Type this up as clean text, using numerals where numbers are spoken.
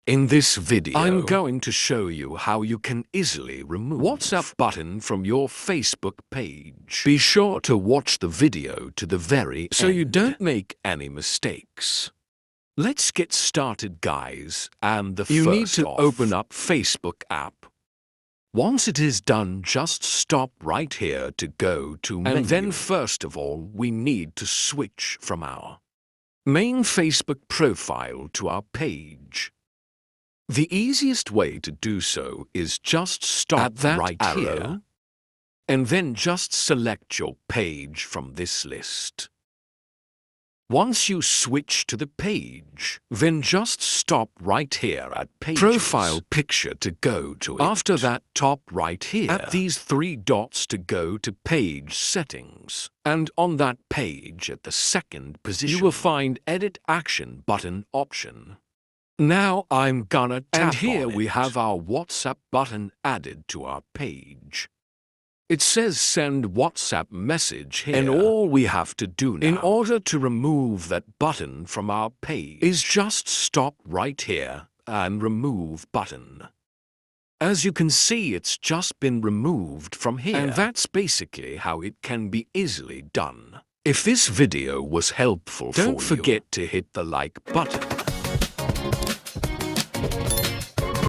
In this video, I'm going to show you how you can easily remove WhatsApp button from your Facebook page. Be sure to watch the video to the very end so you don't make any mistakes. Let's get started, guys, and you need to open up Facebook app. Once it is done, just stop right here to go to menu. And then first of all, we need to switch from our main Facebook profile to our page. The easiest way to do so is just stop at that right arrow here, and then just select your page from this list. Once you switch to the page, then just stop right here at Pages. Profile picture to go to it. After that, top right here at these three dots to go to Page Settings. And on that page at the second position, you will find Edit Action button option. Now I'm gonna tap on it. And here we have our WhatsApp button added to our page. It says send WhatsApp message here. And all we have to do now, in order to remove that button from our page, is just stop right here and remove button. As you can see, it's just been removed from here. And that's basically how it can be easily done. If this video was helpful for you, don't forget to hit the like button.